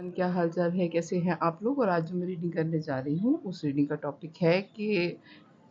क्या हाल-चाल है? कैसे हैं आप लोग? और आज जो मैं रीडिंग करने जा रही हूँ, उस रीडिंग का टॉपिक है कि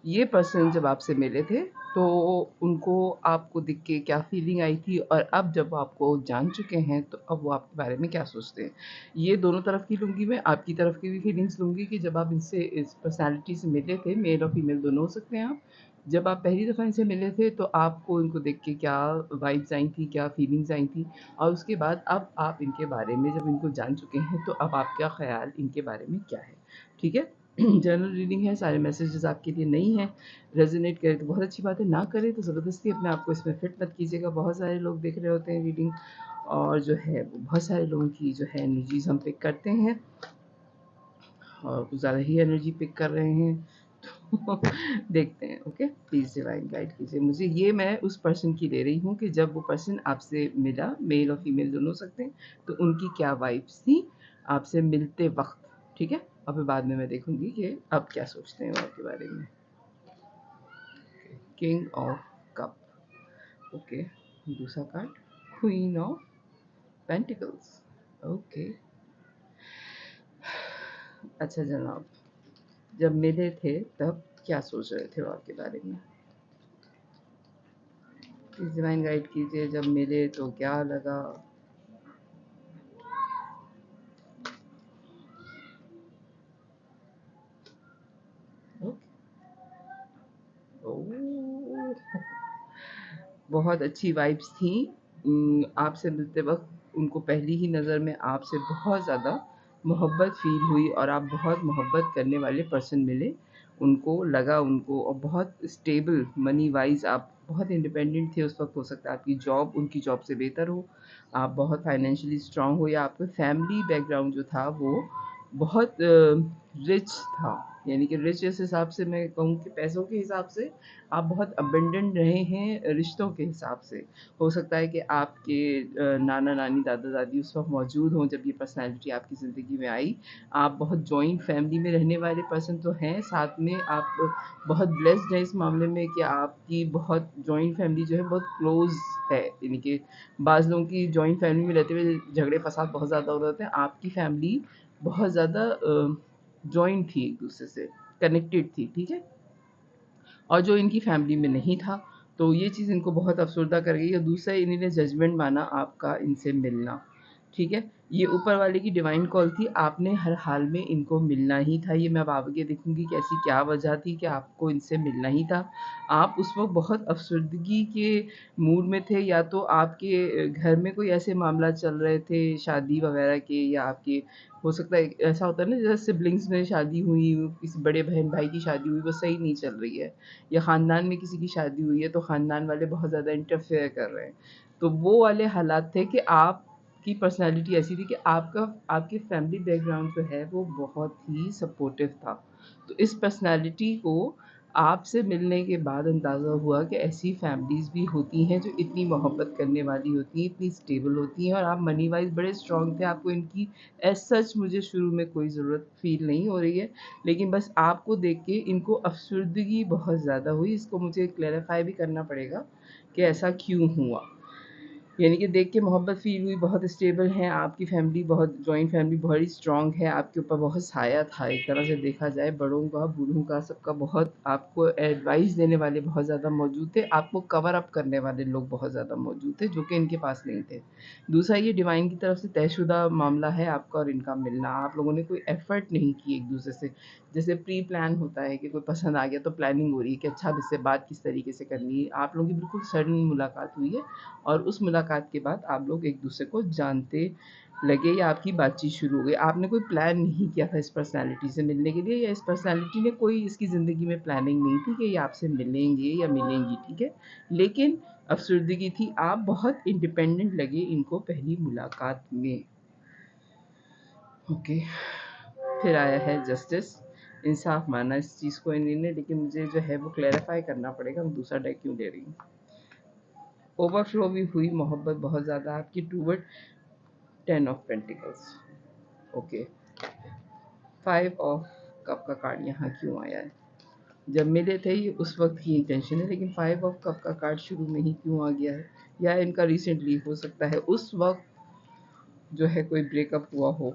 ये पर्सन जब आपसे मिले थे, तो उनको आपको दिख के क्या फीलिंग आई थी और अब जब वो आपको जान चुके हैं, तो अब वो आपके बारे में क्या सोचते हैं? ये दोनों तरफ की लूँगी मैं, आपकी तरफ की भी फीलिंग्स लूँगी कि जब आप इनसे इस पर्सनैलिटी से मिले थे, मेल और फीमेल दोनों हो सकते हैं आप। जब आप पहली दफ़ा इनसे मिले थे, तो आपको इनको देख के क्या वाइब्स आई थी, क्या फीलिंग्स आई थी? और उसके बाद अब आप इनके बारे में जब इनको जान चुके हैं, तो अब आपका ख़्याल इनके बारे में क्या है? ठीक है? जनरल रीडिंग है, सारे मैसेजेस आपके लिए नहीं हैं। रेज़ोनेट करे तो बहुत अच्छी बात है, ना करे तो ज़बरदस्ती अपने आप को इसमें फिट मत कीजिएगा। बहुत सारे लोग देख रहे होते हैं रीडिंग और जो है वो बहुत सारे लोगों की जो है एनर्जीज़ हम पिक करते हैं और कुछ ज़्यादा ही एनर्जी पिक कर रहे हैं। तो देखते हैं, ओके? प्लीज़ डिवाइन गाइड कीजिए मुझे। ये मैं उस पर्सन की ले रही हूँ कि जब वो पर्सन आपसे मिला, मेल और फीमेल दोनों हो सकते हैं, तो उनकी क्या वाइब्स थी आपसे मिलते वक़्त, ठीक है? और फिर बाद में मैं देखूँगी कि अब क्या सोचते हैं वो आपके बारे में। King of cup, okay. दूसरा card queen of pentacles, okay. अच्छा जनाब, जब मिले थे तब क्या सोच रहे थे वो आपके बारे में? प्लीज़ डिवाइन गाइड कीजिए, जब मिले तो क्या लगा? ओह! बहुत अच्छी वाइब्स थी। आपसे मिलते वक़्त उनको पहली ही नज़र में आपसे बहुत ज़्यादा मोहब्बत फ़ील हुई और आप बहुत मोहब्बत करने वाले पर्सन मिले। उनको लगा उनको और बहुत स्टेबल मनी वाइज़ आप बहुत इंडिपेंडेंट थे उस वक़्त। हो सकता है आपकी जॉब उनकी जॉब से बेहतर हो, आप बहुत फाइनेंशियली स्ट्रॉन्ग हो या आपका फैमिली बैकग्राउंड जो था वो बहुत रिच था। यानी कि रिच इस हिसाब से मैं कहूँ कि पैसों के हिसाब से आप बहुत अबंडेंट रहे हैं रिश्तों के हिसाब से। हो सकता है कि आपके नाना-नानी, दादा-दादी उस वक़्त मौजूद हों जब ये पर्सनैलिटी आपकी ज़िंदगी में आई। आप बहुत जॉइंट फैमिली में रहने वाले पर्सन तो हैं, साथ में आप बहुत ब्लेस्ड हैं इस मामले में कि आपकी बहुत जॉइंट फैमिली जो है बहुत क्लोज़ है। यानी कि बाज़ लोगों की जॉइंट फैमिली में रहते हुए झगड़े-फ़साद बहुत ज़्यादा हो रहे होते हैं। आपकी फैमिली बहुत ज़्यादा जॉइंट थी एक-दूसरे से, कनेक्टेड थी, ठीक है? और जो इनकी फैमिली में नहीं था, तो ये चीज़ इनको बहुत अफ़सरदा कर गई और दूसरा इन्होंने जजमेंट माना आपका इनसे मिलना, ठीक है? ये ऊपर वाले की डिवाइन कॉल थी, आपने हर हाल में इनको मिलना ही था। ये मैं अब आगे देखूँगी कि ऐसी क्या वजह थी कि आपको इनसे मिलना ही था। आप उस वक़्त बहुत अफ़सरदगी के मूड में थे या तो आपके घर में कोई ऐसे मामला चल रहे थे शादी वग़ैरह के या आपके हो सकता है ऐसा होता है ना जैसे सिबलिंग्स में शादी हुई, किसी बड़े बहन-भाई की शादी हुई, वो सही नहीं चल रही है। या ख़ानदान में किसी की शादी हुई है तो ख़ानदान वाले बहुत ज़्यादा इंटरफेयर कर रहे हैं। तो वो वाले हालात थे कि आपकी पर्सनैलिटी ऐसी थी कि आपके फैमिली बैकग्राउंड जो है वो बहुत ही सपोर्टिव था। तो इस पर्सनैलिटी को आपसे मिलने के बाद अंदाज़ा हुआ कि ऐसी फैमिलीज़ भी होती हैं जो इतनी मोहब्बत करने वाली होती हैं, इतनी स्टेबल होती हैं और आप मनी वाइज़ बड़े स्ट्रॉन्ग थे। आपको इनकी एज़ सच मुझे शुरू में कोई ज़रूरत फ़ील नहीं हो रही है। लेकिन बस आपको देख के इनको अफ़सरदगी बहुत ज़्यादा हुई। इसको मुझे क्लैरिफ़ाई भी करना पड़ेगा कि ऐसा क्यों हुआ? यानी कि देख के मोहब्बत फ़ील हुई, बहुत स्टेबल हैं, आपकी फ़ैमिली बहुत जॉइंट फ़ैमिली बड़ी स्ट्रॉन्ग है, आपके ऊपर बहुत साया था एक तरह से देखा जाए, बड़ों का, बूढ़ों का, सबका बहुत आपको एडवाइस देने वाले बहुत ज़्यादा मौजूद थे, आपको कवर अप करने वाले लोग बहुत ज़्यादा मौजूद थे, जो कि इनके पास नहीं थे। दूसरा ये डिवाइन की तरफ से तयशुदा मामला है आपका और इनका मिलना, आप लोगों ने कोई एफ़र्ट नहीं की एक-दूसरे से। जैसे प्री प्लान होता है कि कोई पसंद आ गया तो प्लानिंग हो रही है कि अच्छा अब इससे बात किस तरीके से करनी है। आप लोगों की बिल्कुल सडन मुलाकात हुई है और उस मुलाकात के बाद आप लोग एक-दूसरे को जानते लगे या आपकी बातचीत शुरू हो गई। आपने कोई प्लान नहीं किया था इस पर्सनैलिटी से मिलने के लिए या इस पर्सनैलिटी ने कोई इसकी ज़िंदगी में प्लानिंग नहीं थी कि ये आपसे मिलेंगे या मिलेंगी, ठीक है? लेकिन अफ़सरदगी थी, आप बहुत इंडिपेंडेंट लगे इनको पहली मुलाकात में। ओके, फिर आया है जस्टिस, इंसाफ माना इस चीज़ को इन्होंने, लेकिन मुझे जो है वो क्लैरिफ़ाई करना पड़ेगा मैं दूसरा डेक क्यों ले रही हूँ। ओवरफ्लो भी हुई मोहब्बत बहुत ज़्यादा आपकी toward 10 of pentacles, okay. 5 of cup का कार्ड यहाँ क्यों आया है? जब मिले थे ये उस वक़्त की इंटेंशन है, लेकिन 5 ऑफ कप का कार्ड शुरू में ही क्यों आ गया है? या इनका रिसेंटली हो सकता है उस वक़्त जो है कोई ब्रेकअप हुआ हो,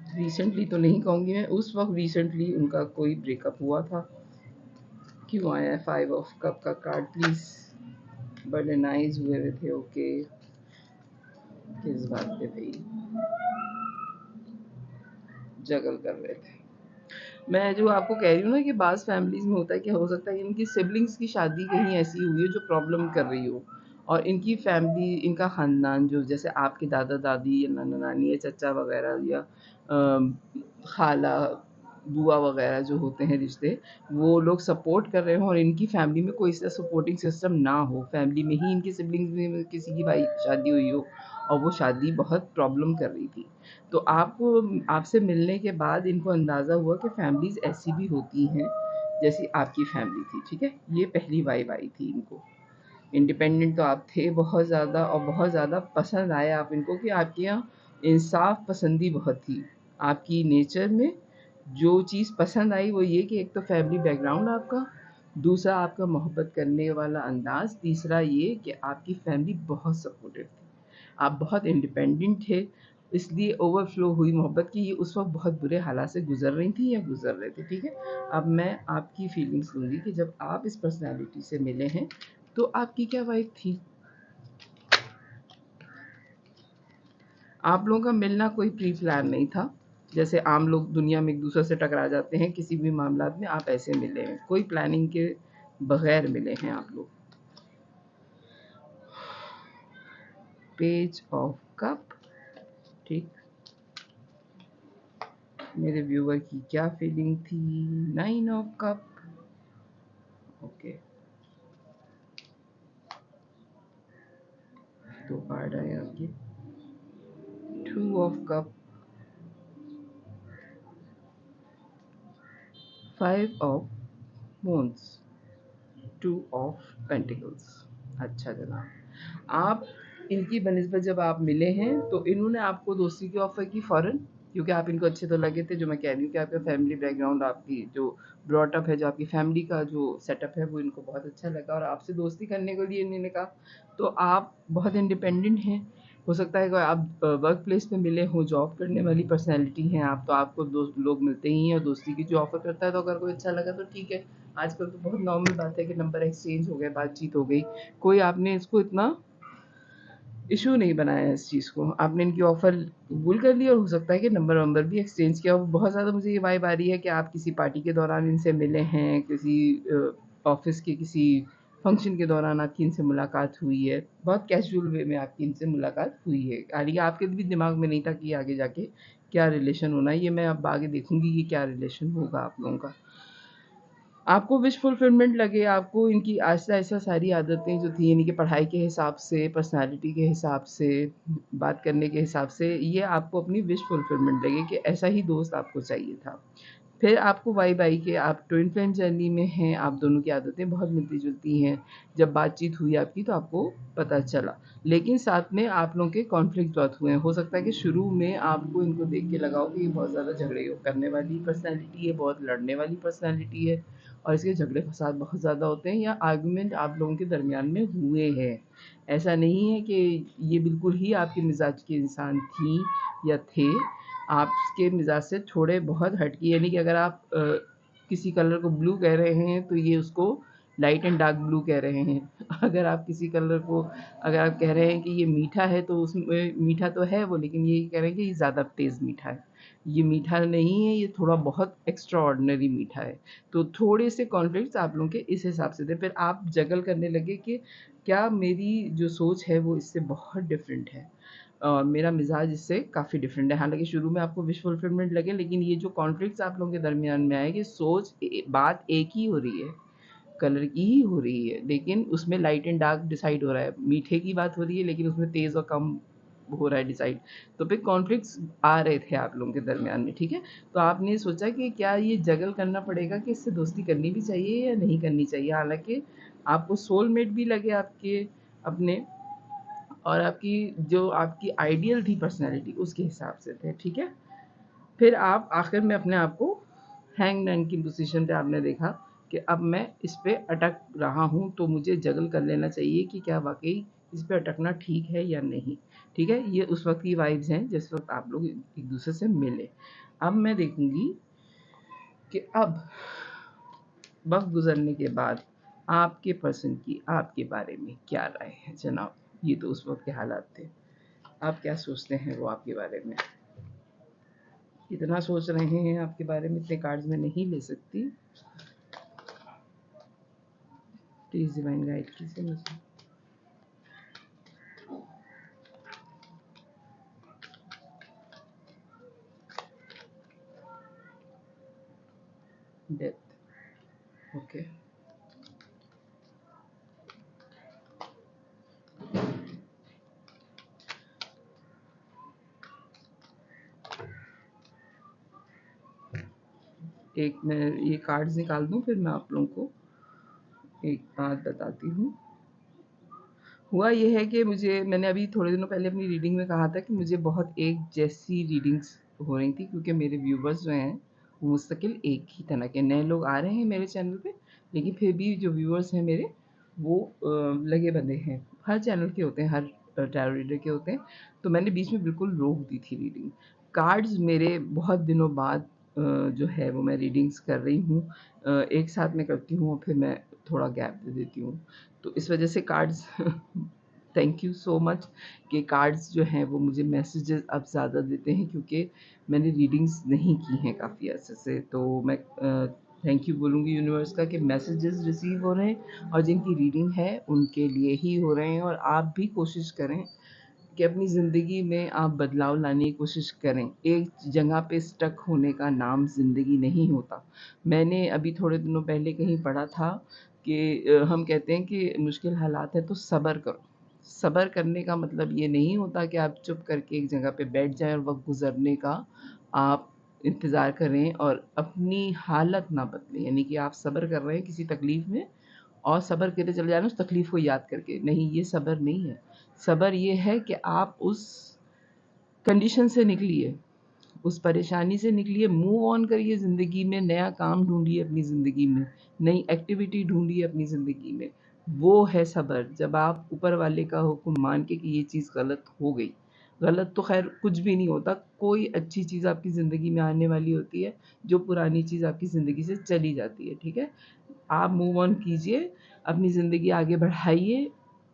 रिसेंटली तो नहीं कहूँगी मैं, उस वक्त रिसेंटली उनका कोई ब्रेकअप हुआ था। क्यों आया है 5 ऑफ कप का कार्ड प्लीज? बड़े नाइस हुए हुए थे। ओके, किस बात पे भाई? जगल कर रहे थे। मैं जो आपको कह रही हूँ ना कि बाज़ फैमिलीज़ में होता है कि हो सकता है कि इनकी सिबलिंग्स की शादी कहीं ऐसी हुई हो जो प्रॉब्लम कर रही हो, और इनकी फैमिली, इनका ख़ानदान जो जैसे आपके दादा-दादी या नाना-नानी या चचा वग़ैरह या खाला, बुआ वग़ैरह जो होते हैं रिश्ते, वो लोग सपोर्ट कर रहे हों और इनकी फैमिली में कोई ऐसा सपोर्टिंग सिस्टम ना हो, फैमिली में ही इनकी सिबलिंग्स में किसी की भाई शादी हुई हो और वो शादी बहुत प्रॉब्लम कर रही थी। तो आपको, आपसे मिलने के बाद इनको अंदाज़ा हुआ कि फैमिलीज़ ऐसी भी होती हैं जैसी आपकी फैमिली थी, ठीक है? ये पहली वाइब आई थी इनको। इंडिपेंडेंट तो आप थे बहुत ज़्यादा, और बहुत ज़्यादा पसंद आए आप इनको कि आपके यहाँ इंसाफ पसंदी बहुत थी। आपकी नेचर में जो चीज़ पसंद आई वो ये कि एक तो फैमिली बैकग्राउंड आपका, दूसरा आपका मोहब्बत करने वाला अंदाज़, तीसरा ये कि आपकी फैमिली बहुत सपोर्टिव थी। आप बहुत इंडिपेंडेंट थे, इसलिए ओवरफ्लो हुई मोहब्बत की। ये उस वक़्त बहुत बुरे हालात से गुज़र रही थी या गुज़र रहे थे, ठीक है? अब मैं आपकी फीलिंग्स लूँगी कि जब आप इस पर्सनैलिटी से मिले हैं, तो आपकी क्या वाइब थी? आप लोगों का मिलना कोई प्री प्लान नहीं था, जैसे आम लोग दुनिया में एक दूसरे से टकरा जाते हैं किसी भी मामलात में, आप ऐसे मिले हैं, कोई प्लानिंग के बगैर मिले हैं आप लोग। पेज ऑफ कप, ठीक। मेरे व्यूअर की क्या फीलिंग थी? 9 ऑफ कप, ओके। दो कार्ड आए आपके। 2 ऑफ कप, 5 ऑफ मोन्स, 2 ऑफ पेंटिकल्स। अच्छा जनाब, आप इनकी बनिस्बत जब आप मिले हैं तो इन्होंने आपको दोस्ती की ऑफ़र की फ़ौरन, क्योंकि आप इनको अच्छे तो लगे थे। जो मैं कह रही हूँ कि आपका फैमिली बैकग्राउंड, आपकी जो ब्रॉट अप है, जो आपकी फैमिली का जो सेटअप है, वो इनको बहुत अच्छा लगा और आपसे दोस्ती करने के लिए इन्होंने कहा। तो आप बहुत इंडिपेंडेंट हैं। हो सकता है कि आप वर्क प्लेस पे मिले हों, जॉब करने वाली पर्सनैलिटी हैं आप, तो आपको दोस्त लोग मिलते ही हैं और दोस्ती की जो ऑफ़र करता है, तो अगर कोई अच्छा लगा तो ठीक है। आजकल तो बहुत नॉर्मल बात है कि नंबर एक्सचेंज हो गए, बातचीत हो गई, कोई आपने इसको इतना इशू नहीं बनाया है इस चीज़ को। आपने इनकी ऑफ़र कबूल कर ली और हो सकता है कि नंबर वंबर भी एक्सचेंज किया हो। बहुत ज़्यादा मुझे ये वाइब आ रही है कि आप किसी पार्टी के दौरान इनसे मिले हैं, किसी ऑफ़िस के किसी फंक्शन के दौरान आपकी इनसे मुलाकात हुई है। बहुत कैज़ुअल वे में आपकी इनसे मुलाकात हुई है। हालाँकि आपके भी दिमाग में नहीं था कि आगे जाके क्या रिलेशन होना है। ये मैं अब आगे देखूँगी कि क्या रिलेशन होगा आप लोगों का। आपको विश फुलफिलमेंट लगे, आपको इनकी आहिस्ता-आहिस्ता सारी आदतें जो थी, यानी कि पढ़ाई के हिसाब से, पर्सनैलिटी के हिसाब से, बात करने के हिसाब से, ये आपको अपनी विश फुलफिलमेंट लगे कि ऐसा ही दोस्त आपको चाहिए था। फिर आपको वाइब आई कि आप ट्विन फ्लेम जर्नी में हैं, आप दोनों की आदतें बहुत मिलती-जुलती हैं। जब बातचीत हुई आपकी तो आपको पता चला। लेकिन साथ में आप लोगों के कॉन्फ्लिक्ट बहुत हुए हैं। हो सकता है कि शुरू में आपको इनको देख के लगा हो कि ये बहुत ज़्यादा झगड़े करने वाली पर्सनैलिटी है, बहुत लड़ने वाली पर्सनैलिटी है और इसके झगड़े-फसाद बहुत ज़्यादा होते हैं या आर्गुमेंट आप लोगों के दरमियान में हुए हैं। ऐसा नहीं है कि ये बिल्कुल ही आपके मिज़ाज के इंसान थीं या थे। आपके मिज़ाज से थोड़े बहुत हटके, यानी कि अगर आप किसी कलर को ब्लू कह रहे हैं तो ये उसको लाइट एंड डार्क ब्लू कह रहे हैं। अगर आप किसी कलर को, अगर आप कह रहे हैं कि ये मीठा है तो उसमें मीठा तो है वो, लेकिन ये कह रहे हैं कि ये ज़्यादा तेज़ मीठा है। ये मीठा नहीं है, ये थोड़ा बहुत एक्स्ट्रा ऑर्डिनरी मीठा है। तो थोड़े से कॉन्फ्लिक्ट्स आप लोगों के इस हिसाब से थे। फिर आप जगल करने लगे कि क्या मेरी जो सोच है वो इससे बहुत डिफरेंट है, मेरा मिज़ाज इससे काफ़ी डिफरेंट है। हालाँकि शुरू में आपको विश फुलफिलमेंट लगे, लेकिन ये जो कॉन्फ्लिक्ट्स आप लोगों के दरमियान में आए कि सोच बात एक ही हो रही है, कलर की ही हो रही है, लेकिन उसमें लाइट एंड डार्क डिसाइड हो रहा है। मीठे की बात हो रही है लेकिन उसमें तेज़ और कम हो रहा है डिसाइड। तो फिर कॉन्फ्लिक्ट्स आ रहे थे आप लोगों के दरमियान में, ठीक है? तो आपने सोचा कि क्या ये जगल करना पड़ेगा कि इससे दोस्ती करनी भी चाहिए या नहीं करनी चाहिए। हालाँकि आपको सोलमेट भी लगे आपके अपने, और आपकी जो आपकी आइडियल थी पर्सनैलिटी उसके हिसाब से थे, ठीक है? फिर आप आखिर में अपने आप को हैंगमैन की पोजीशन पे आपने देखा कि अब मैं इस पे अटक रहा हूँ, तो मुझे जगल कर लेना चाहिए कि क्या वाक़ई इस पे अटकना ठीक है या नहीं। ठीक है, ये उस वक्त की वाइब्स हैं जिस वक्त आप लोग एक दूसरे से मिले। अब मैं देखूंगी कि अब वक्त गुजरने के बाद आपके पर्सन की आपके बारे में क्या राय है जनाब। ये तो उस वक्त के हालात थे, आप क्या सोचते हैं वो आपके बारे में। इतना सोच रहे हैं आपके बारे में, इतने कार्ड्स में नहीं ले सकती। प्लीज डिवाइन गाइड कीजिए मुझे। Death, okay. एक मैं ये कार्ड्स निकाल दूं, फिर मैं आप लोगों को एक बात बताती हूँ। हुआ ये है कि मैंने अभी थोड़े दिनों पहले अपनी रीडिंग में कहा था कि मुझे बहुत एक जैसी रीडिंग्स हो रही थी, क्योंकि मेरे व्यूवर्स जो हैं वो मुस्तकिल एक ही तरह के नए लोग आ रहे हैं मेरे चैनल पे, लेकिन फिर भी जो व्यूवर्स हैं मेरे वो लगे बंधे हैं। हर चैनल के होते हैं, हर टैरो रीडर के होते हैं। तो मैंने बीच में बिल्कुल रोक दी थी रीडिंग। कार्ड्स मेरे बहुत दिनों बाद जो है वो मैं रीडिंग्स कर रही हूँ। एक साथ में करती हूँ और फिर मैं थोड़ा गैप दे देती हूँ, तो इस वजह से cards thank you so much कि कार्ड्स जो हैं वो मुझे मैसेजेस अब ज़्यादा देते हैं, क्योंकि मैंने रीडिंग्स नहीं की हैं काफ़ी अर्से से। तो मैं थैंक यू बोलूँगी यूनिवर्स का कि मैसेजेस रिसीव हो रहे हैं और जिनकी रीडिंग है उनके लिए ही हो रहे हैं। और आप भी कोशिश करें कि अपनी ज़िंदगी में आप बदलाव लाने की कोशिश करें। एक जगह पे स्टक होने का नाम ज़िंदगी नहीं होता। मैंने अभी थोड़े दिनों पहले कहीं पढ़ा था कि हम कहते हैं कि मुश्किल हालात है तो सब्र करो। सब्र करने का मतलब ये नहीं होता कि आप चुप करके एक जगह पे बैठ जाएं और वक्त गुजरने का आप इंतज़ार करें और अपनी हालत ना बदलें। यानी कि आप सब्र कर रहे हैं किसी तकलीफ़ में और सब्र करते चले जा रहे हैं उस तकलीफ़ को याद करके, नहीं, ये सब्र नहीं है। सब्र ये है कि आप उस कंडीशन से निकलिए, उस परेशानी से निकलिए, मूव ऑन करिए ज़िंदगी में, नया काम ढूँढिए अपनी ज़िंदगी में, नई एक्टिविटी ढूँढिए अपनी ज़िंदगी में। वो है सब्र, जब आप ऊपर वाले का हुक्म मान के कि ये चीज़ गलत हो गई। गलत तो ख़ैर कुछ भी नहीं होता, कोई अच्छी चीज़ आपकी ज़िंदगी में आने वाली होती है, जो पुरानी चीज़ आपकी ज़िंदगी से चली जाती है, ठीक है? आप मूव ऑन कीजिए, अपनी ज़िंदगी आगे बढ़ाइए,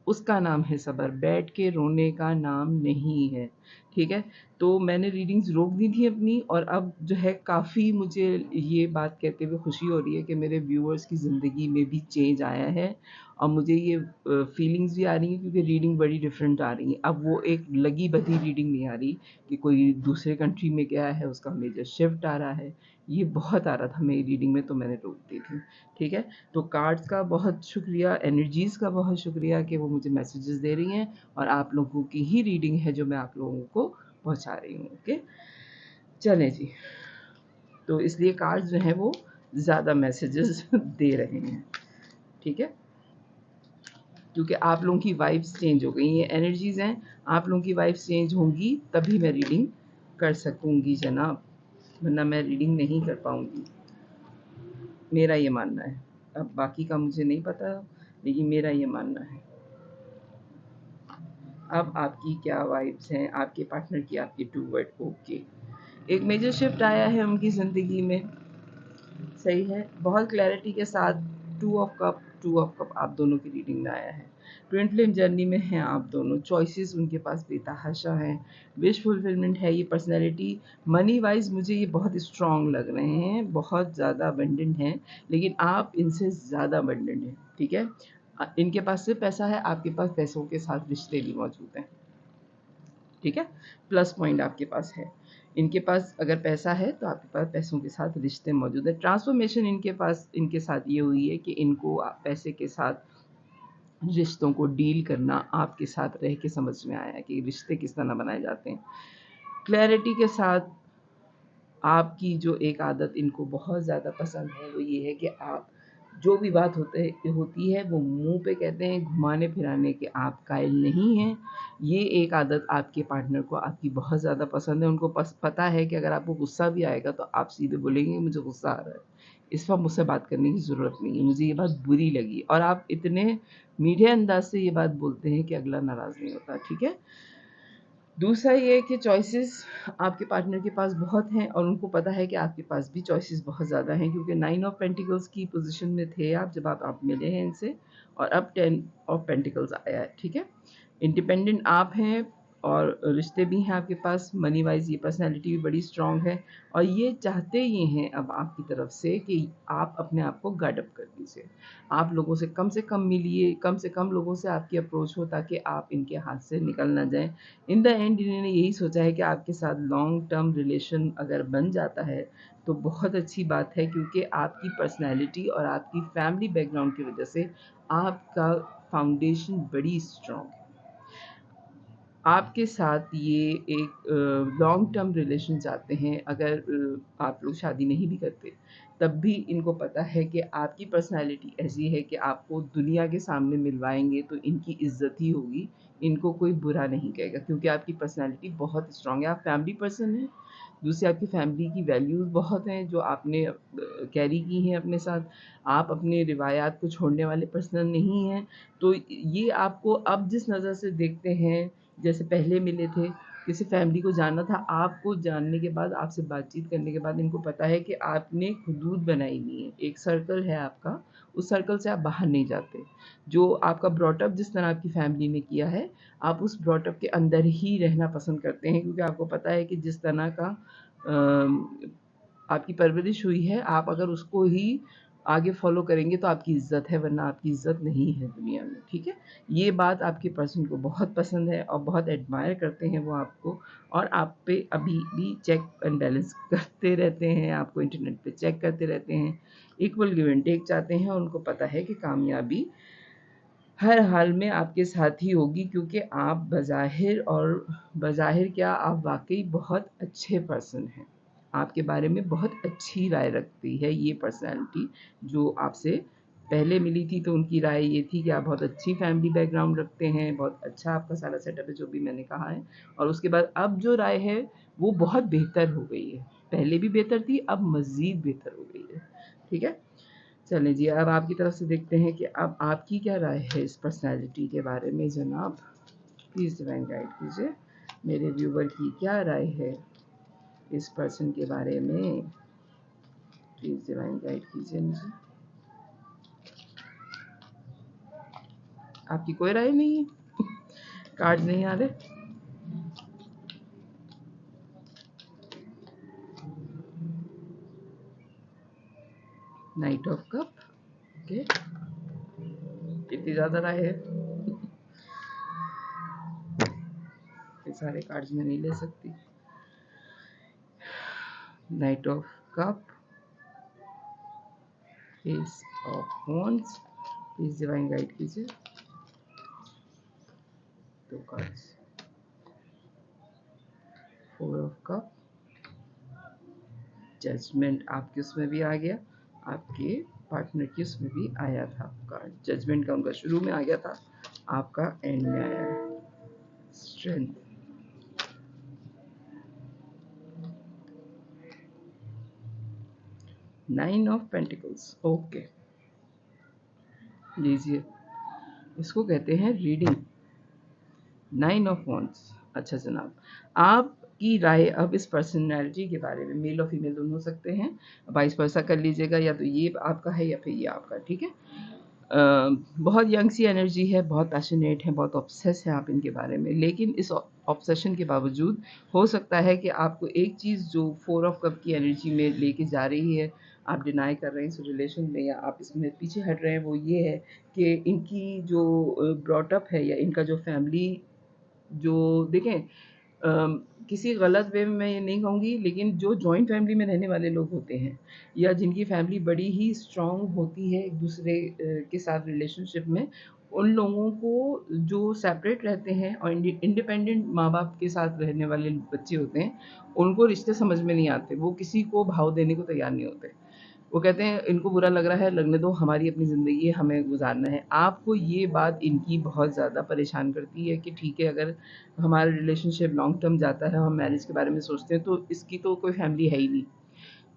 उसका नाम है सब्र, बैठ के रोने का नाम नहीं है, ठीक है? तो मैंने रीडिंग्स रोक दी थी अपनी, और अब जो है काफ़ी मुझे ये बात कहते हुए खुशी हो रही है कि मेरे व्यूअर्स की ज़िंदगी में भी चेंज आया है और मुझे ये फीलिंग्स भी आ रही हैं, क्योंकि रीडिंग बड़ी डिफरेंट आ रही है। अब वो एक लगी बधी रीडिंग नहीं आ रही कि कोई दूसरे कंट्री में गया है, उसका मेजर शिफ्ट आ रहा है। ये बहुत आ रहा था मेरी रीडिंग में, तो मैंने रोक दी थी, ठीक है? तो कार्ड्स का बहुत शुक्रिया, एनर्जीज़ का बहुत शुक्रिया कि वो मुझे मैसेजेस दे रही हैं और आप लोगों की ही रीडिंग है जो मैं आप लोगों को पहुंचा रही हूँ। ओके, चलें जी। तो इसलिए कार्ड्स जो हैं वो ज़्यादा मैसेजेस दे रहे हैं, ठीक है? क्योंकि आप लोगों की वाइब्स चेंज हो गई, ये एनर्जीज़ हैं, आप लोगों की वाइब्स चेंज होंगी तभी मैं रीडिंग कर सकूँगी जनाब, वरना मैं रीडिंग नहीं कर पाऊँगी। मेरा ये मानना है। अब बाकी का मुझे नहीं पता, लेकिन मेरा ये मानना है। अब आपकी क्या वाइब्स हैं, आपके पार्टनर की, आपके टू वर्ड ओके। एक मेजर शिफ्ट आया है उनकी ज़िंदगी में, सही है, बहुत क्लैरिटी के साथ। टू ऑफ कप आप दोनों की रीडिंग में आया है। ट्विन फ्लेम जर्नी में हैं आप दोनों, चॉइसेस उनके पास बेतहाशा हैं, विश फुलफिलमेंट है। ये पर्सनैलिटी मनी वाइज मुझे ये बहुत स्ट्रॉन्ग लग रहे हैं, बहुत ज़्यादा अबंडेंट हैं, लेकिन आप इनसे ज़्यादा अबंडेंट हैं, ठीक है? इनके पास सिर्फ पैसा है, आपके पास पैसों के साथ रिश्ते भी मौजूद हैं, ठीक है? प्लस पॉइंट आपके पास है। इनके पास अगर पैसा है तो आपके पास पैसों के साथ रिश्ते मौजूद है। ट्रांसफॉर्मेशन इनके साथ ये हुई है कि इनको पैसे के साथ रिश्तों को डील करना आपके साथ रह के समझ में आया कि रिश्ते किस तरह बनाए जाते हैं। क्लैरिटी के साथ आपकी जो एक आदत इनको बहुत ज़्यादा पसंद है वो ये है कि आप जो भी बात होती है वो मुंह पे कहते हैं, घुमाने फिराने के आप कायल नहीं हैं। ये एक आदत आपके पार्टनर को आपकी बहुत ज़्यादा पसंद है। उनको पता है कि अगर आपको गुस्सा भी आएगा तो आप सीधे बोलेंगे मुझे गुस्सा आ रहा है, इस वक्त मुझसे बात करने की ज़रूरत नहीं है, मुझे ये बात बुरी लगी, और आप इतने मीठे अंदाज से ये बात बोलते हैं कि अगला नाराज़ नहीं होता। ठीक है। दूसरा ये है कि चॉइसेस आपके पार्टनर के पास बहुत हैं और उनको पता है कि आपके पास भी चॉइसेस बहुत ज़्यादा हैं, क्योंकि 9 ऑफ पेंटिकल्स की पोजीशन में थे आप जब आप मिले हैं इनसे, और अब 10 ऑफ पेंटिकल्स आया है। ठीक है। इंडिपेंडेंट आप हैं और रिश्ते भी हैं आपके पास, मनी वाइज ये पर्सनैलिटी भी बड़ी स्ट्रॉन्ग है, और ये चाहते ये हैं अब आपकी तरफ से कि आप अपने आप को गार्ड अप कर दीजिए। आप लोगों से कम मिलिए, कम से कम लोगों से आपकी अप्रोच हो ताकि आप इनके हाथ से निकल ना जाएं। इन द एंड इन्होंने यही सोचा है कि आपके साथ लॉन्ग टर्म रिलेशन अगर बन जाता है तो बहुत अच्छी बात है, क्योंकि आपकी पर्सनैलिटी और आपकी फैमिली बैकग्राउंड की वजह से आपका फाउंडेशन बड़ी स्ट्रॉन्ग है। आपके साथ ये एक लॉन्ग टर्म रिलेशन चाहते हैं। अगर आप लोग शादी नहीं भी करते तब भी इनको पता है कि आपकी पर्सनैलिटी ऐसी है कि आपको दुनिया के सामने मिलवाएंगे तो इनकी इज्जत ही होगी, इनको कोई बुरा नहीं कहेगा, क्योंकि आपकी पर्सनैलिटी बहुत स्ट्रांग है। आप फैमिली पर्सन हैं। दूसरी, आपकी फैमिली की वैल्यूज़ बहुत हैं जो आपने कैरी की हैं अपने साथ। आप अपने रिवायात को छोड़ने वाले पर्सन नहीं हैं। तो ये आपको अब जिस नज़र से देखते हैं, जैसे पहले मिले थे, किसी फैमिली को जानना था, आपको जानने के बाद, आपसे बातचीत करने के बाद इनको पता है कि आपने हुदूद बनाई हुई है, एक सर्कल है आपका, उस सर्कल से आप बाहर नहीं जाते। जो आपका ब्रॉटअप जिस तरह आपकी फैमिली ने किया है, आप उस ब्रॉटअप के अंदर ही रहना पसंद करते हैं, क्योंकि आपको पता है कि जिस तरह का आपकी परवरिश हुई है, आप अगर उसको ही आगे फॉलो करेंगे तो आपकी इज्जत है, वरना आपकी इज्जत नहीं है दुनिया में। ठीक है। ये बात आपके पर्सन को बहुत पसंद है और बहुत एडमायर करते हैं वो आपको, और आप पे अभी भी चेक एंड बैलेंस करते रहते हैं, आपको इंटरनेट पे चेक करते रहते हैं, इक्वल गिव एंड टेक चाहते हैं, और उनको पता है कि कामयाबी हर हाल में आपके साथ ही होगी, क्योंकि आप बज़ाहिर क्या, आप वाक़ई बहुत अच्छे पर्सन हैं। आपके बारे में बहुत अच्छी राय रखती है ये पर्सनैलिटी। जो आपसे पहले मिली थी तो उनकी राय ये थी कि आप बहुत अच्छी फैमिली बैकग्राउंड रखते हैं, बहुत अच्छा आपका सारा सेटअप है, जो भी मैंने कहा है। और उसके बाद अब जो राय है वो बहुत बेहतर हो गई है, पहले भी बेहतर थी, अब मज़ीद बेहतर हो गई है। ठीक है। चलें जी, अब आपकी तरफ से देखते हैं कि अब आपकी क्या राय है इस पर्सनैलिटी के बारे में। जनाब, प्लीज़ डिवाइन गाइड कीजिए, मेरे व्यूवर की क्या राय है इस पर्सन के बारे में। प्लीज़ डिवाइन गाइड कीजिए मुझे। आपकी कोई राय नहीं है? कार्ड नहीं आ रहे? Night of cup. ओके, कितनी ज़्यादा राय है? ये सारे कार्ड्स में नहीं ले सकती। Knight of cup, ace of wands, please divine guide कीजिए। दो cards, four of cup, judgement आपके उसमें भी आ गया, आपके पार्टनर की उसमें भी आया था। आपका जजमेंट का उनका शुरू में आ गया था, आपका एंड में आया है। Strength, nine of pentacles. Okay, लीजिए, इसको कहते हैं रीडिंग। Nine of wands. अच्छा जनाब, आपकी राय अब इस पर्सनैलिटी के बारे में, मेल और फीमेल दोनों हो सकते हैं, वाइस वर्सा कर लीजिएगा, या तो ये आपका है या फिर ये आपका। ठीक है। बहुत यंग सी एनर्जी है, बहुत पैशनेट है, बहुत ऑब्सेस है आप इनके बारे में, लेकिन इस ऑब्सेशन के बावजूद हो सकता है कि आपको एक चीज़ जो फोर ऑफ कप की एनर्जी में लेके जा रही है, आप डिनाई कर रहे हैं इस रिलेशन में, या आप इसमें पीछे हट रहे हैं, वो ये है कि इनकी जो ब्रॉटअप है, या इनका जो फैमिली, जो देखें, किसी गलत वे में मैं ये नहीं कहूँगी, लेकिन जो जॉइंट फैमिली में रहने वाले लोग होते हैं, या जिनकी फैमिली बड़ी ही स्ट्रॉन्ग होती है एक दूसरे के साथ रिलेशनशिप में, उन लोगों को जो सेपरेट रहते हैं और इंडिपेंडेंट माँ बाप के साथ रहने वाले बच्चे होते हैं, उनको रिश्ते समझ में नहीं आते, वो किसी को भाव देने को तैयार नहीं होते। वो कहते हैं इनको बुरा लग रहा है, लगने दो, हमारी अपनी ज़िंदगी है, हमें गुजारना है। आपको ये बात इनकी बहुत ज़्यादा परेशान करती है कि ठीक है, अगर हमारा रिलेशनशिप लॉन्ग टर्म जाता है, हम मैरिज के बारे में सोचते हैं, तो इसकी तो कोई फैमिली है ही नहीं,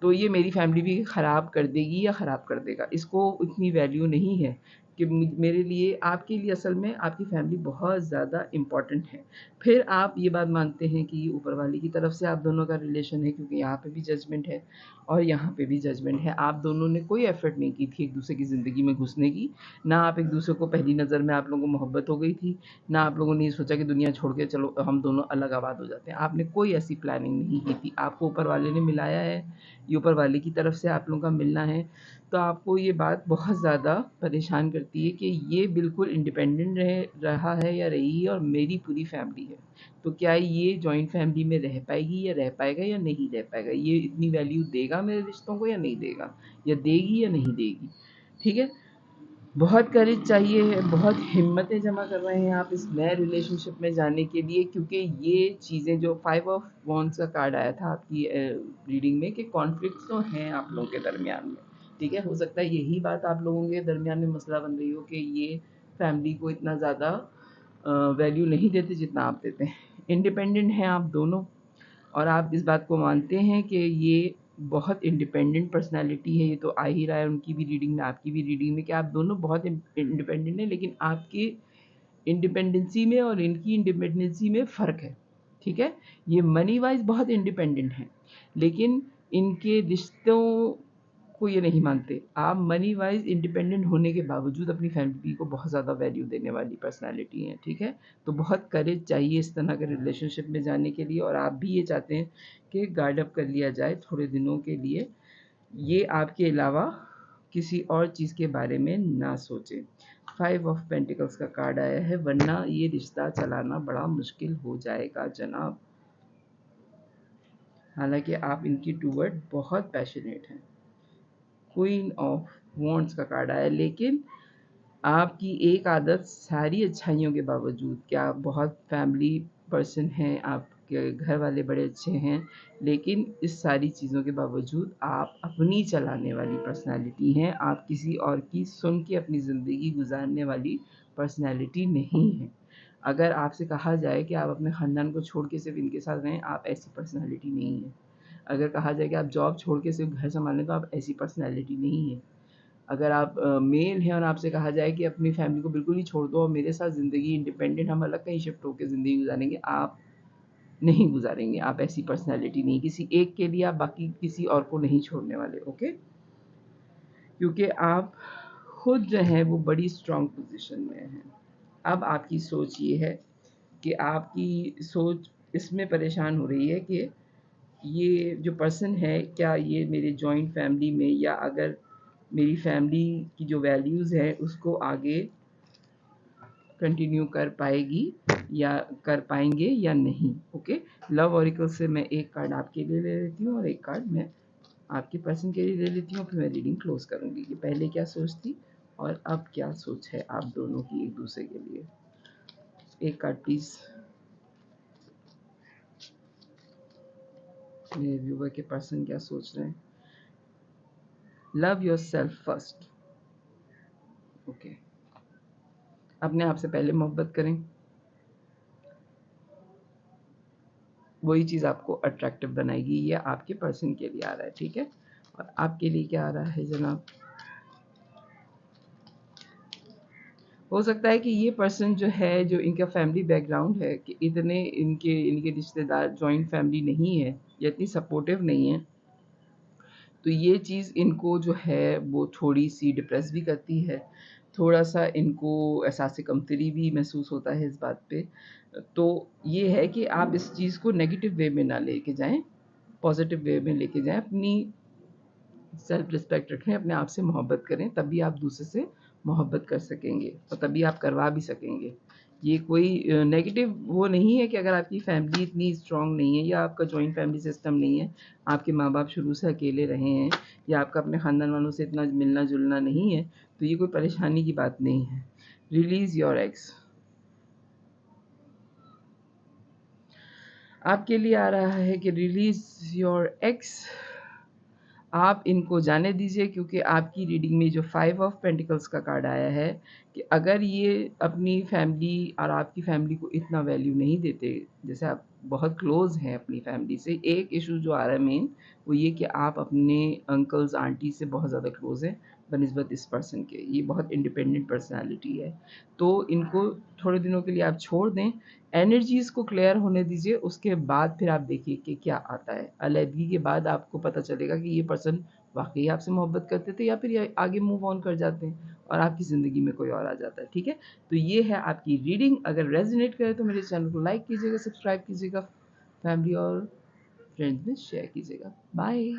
तो ये मेरी फैमिली भी ख़राब कर देगी या ख़राब कर देगा। इसको इतनी वैल्यू नहीं है कि मेरे लिए, आपके लिए असल में आपकी फैमिली बहुत ज़्यादा इम्पॉर्टेंट है। फिर आप ये बात मानते हैं कि ये ऊपर वाले की तरफ से आप दोनों का रिलेशन है, क्योंकि यहाँ पे भी जजमेंट है और यहाँ पे भी जजमेंट है। आप दोनों ने कोई एफ़र्ट नहीं की थी एक दूसरे की ज़िंदगी में घुसने की, ना आप एक दूसरे को पहली नज़र में आप लोगों को मोहब्बत हो गई थी, ना आप लोगों ने ये सोचा कि दुनिया छोड़ के चलो हम दोनों अलग आबाद हो जाते हैं। आपने कोई ऐसी प्लानिंग नहीं की थी, आपको ऊपर वाले ने मिलाया है, ये ऊपर वाले की तरफ से आप लोगों का मिलना है। तो आपको ये बात बहुत ज़्यादा परेशान करती है कि ये बिल्कुल इंडिपेंडेंट रहा है या रही है और मेरी पूरी फैमिली है, तो क्या ये जॉइंट फैमिली में रह पाएगी या रह पाएगा या नहीं रह पाएगा, ये इतनी वैल्यू देगा मेरे रिश्तों को या नहीं देगा, या देगी या नहीं देगी। ठीक है, बहुत करेज चाहिए है, बहुत हिम्मतें जमा कर रहे हैं आप इस नए रिलेशनशिप में जाने के लिए, क्योंकि ये चीज़ें जो 5 ऑफ वॉन्ड्स का कार्ड आया था आपकी रीडिंग में, कि कॉन्फ्लिक्ट्स तो हैं आप लोगों के दरमियान में। ठीक है, हो सकता है यही बात आप लोगों के दरमियान में मसला बन रही हो कि ये फैमिली को इतना ज़्यादा वैल्यू नहीं देते जितना आप देते हैं। इंडिपेंडेंट हैं आप दोनों, और आप इस बात को मानते हैं कि ये बहुत इंडिपेंडेंट पर्सनैलिटी है। ये तो आ ही रहा है उनकी भी रीडिंग में, आपकी भी रीडिंग में, कि आप दोनों बहुत इंडिपेंडेंट हैं, लेकिन आपकी इंडिपेंडेंसी में और इनकी इंडिपेंडेंसी में फ़र्क है। ठीक है, ये मनी वाइज बहुत इंडिपेंडेंट हैं, लेकिन इनके रिश्तों को ये नहीं मानते। आप मनी वाइज इंडिपेंडेंट होने के बावजूद अपनी फैमिली को बहुत ज़्यादा वैल्यू देने वाली पर्सनालिटी हैं। ठीक है, तो बहुत करेज चाहिए इस तरह के रिलेशनशिप में जाने के लिए, और आप भी ये चाहते हैं कि गार्ड अप कर लिया जाए थोड़े दिनों के लिए, ये आपके अलावा किसी और चीज़ के बारे में ना सोचें। 5 ऑफ पेंटिकल्स का कार्ड आया है, वरना ये रिश्ता चलाना बड़ा मुश्किल हो जाएगा जनाब। हालांकि आप इनकी टूवर्ड बहुत पैशनेट हैं। क्वीन ऑफ वॉन्ड्स का कार्ड आया, लेकिन आपकी एक आदत, सारी अच्छाइयों के बावजूद, क्या आप बहुत फैमिली पर्सन हैं, आपके घर वाले बड़े अच्छे हैं, लेकिन इस सारी चीज़ों के बावजूद आप अपनी चलाने वाली पर्सनैलिटी हैं। आप किसी और की सुन के अपनी ज़िंदगी गुजारने वाली पर्सनैलिटी नहीं हैं। अगर आपसे कहा जाए कि आप अपने ख़ानदान को छोड़ के सिर्फ इनके साथ रहें, आप ऐसी पर्सनैलिटी नहीं हैं। अगर कहा जाए कि आप जॉब छोड़ के सिर्फ घर संभालें, तो आप ऐसी पर्सनैलिटी नहीं हैं। अगर आप मेल हैं और आपसे कहा जाए कि अपनी फैमिली को बिल्कुल ही छोड़ दो और मेरे साथ ज़िंदगी इंडिपेंडेंट, हम अलग कहीं शिफ्ट होकर ज़िंदगी गुजारेंगे, आप नहीं गुजारेंगे। आप ऐसी पर्सनैलिटी नहीं, किसी एक के लिए आप बाकी किसी और को नहीं छोड़ने वाले। ओके, क्योंकि आप खुद जो हैं वो बड़ी स्ट्रॉन्ग पोजीशन में हैं। अब आपकी सोच ये है कि आपकी सोच इसमें परेशान हो रही है कि ये जो पर्सन है, क्या ये मेरे जॉइंट फैमिली में, या अगर मेरी फैमिली की जो वैल्यूज़ है उसको आगे कंटिन्यू कर पाएगी या कर पाएंगे या नहीं। ओके, लव ऑरिकल से मैं एक कार्ड आपके लिए ले लेती हूँ और एक कार्ड मैं आपके पर्सन के लिए ले लेती हूँ, फिर मैं रीडिंग क्लोज करूँगी कि पहले क्या सोच थी और अब क्या सोच है आप दोनों की एक दूसरे के लिए। एक कार्ड प्लीज़। मेरे व्यूवर के पर्सन क्या सोच रहे हैं? Love your self first. Okay, अपने आप से पहले मोहब्बत करें, वही चीज़ आपको अट्रैक्टिव बनाएगी। ये आपके पर्सन के लिए आ रहा है। ठीक है, और आपके लिए क्या आ रहा है जनाब? हो सकता है कि ये पर्सन जो है, जो इनका फैमिली बैकग्राउंड है, कि इतने इनके रिश्तेदार जॉइंट फैमिली नहीं है या इतनी सपोर्टिव नहीं है, तो ये चीज़ इनको जो है वो थोड़ी सी डिप्रेस भी करती है। थोड़ा सा इनको एहसास कमतरी भी महसूस होता है इस बात पे। तो ये है कि आप इस चीज़ को नेगेटिव वे में ना लेके जाएं, पॉजिटिव वे में लेके जाएं। अपनी सेल्फ रिस्पेक्ट रखें, अपने आप से मोहब्बत करें, तभी आप दूसरे से मोहब्बत कर सकेंगे और तभी आप करवा भी सकेंगे। ये कोई नेगेटिव वो नहीं है कि अगर आपकी फैमिली इतनी स्ट्रॉन्ग नहीं है या आपका जॉइंट फैमिली सिस्टम नहीं है, आपके माँ बाप शुरू से अकेले रहे हैं या आपका अपने ख़ानदान वालों से इतना मिलना जुलना नहीं है, तो ये कोई परेशानी की बात नहीं है। Release your x. आपके लिए आ रहा है कि रिलीज़ योर एक्स। आप इनको जाने दीजिए, क्योंकि आपकी रीडिंग में जो 5 ऑफ पेंटिकल्स का कार्ड आया है कि अगर ये अपनी फैमिली और आपकी फैमिली को इतना वैल्यू नहीं देते, जैसे आप बहुत क्लोज़ हैं अपनी फैमिली से, एक इशू जो आ रहा है मेन वो ये कि आप अपने अंकल्स आंटी से बहुत ज़्यादा क्लोज़ हैं बनिस्बत इस पर्सन के। ये बहुत इंडिपेंडेंट पर्सनैलिटी है, तो इनको थोड़े दिनों के लिए आप छोड़ दें, एनर्जीज़ को क्लियर होने दीजिए, उसके बाद फिर आप देखिए कि क्या आता है। अलहदगी के बाद आपको पता चलेगा कि ये पर्सन वाक़ई आपसे मोहब्बत करते थे या फिर ये आगे मूव ऑन कर जाते हैं और आपकी ज़िंदगी में कोई और आ जाता है, ठीक है? तो ये है आपकी रीडिंग। अगर रेज़ोनेट करे तो मेरे चैनल को लाइक कीजिएगा, सब्सक्राइब कीजिएगा, फैमिली और फ्रेंड्स में शेयर कीजिएगा। बाय।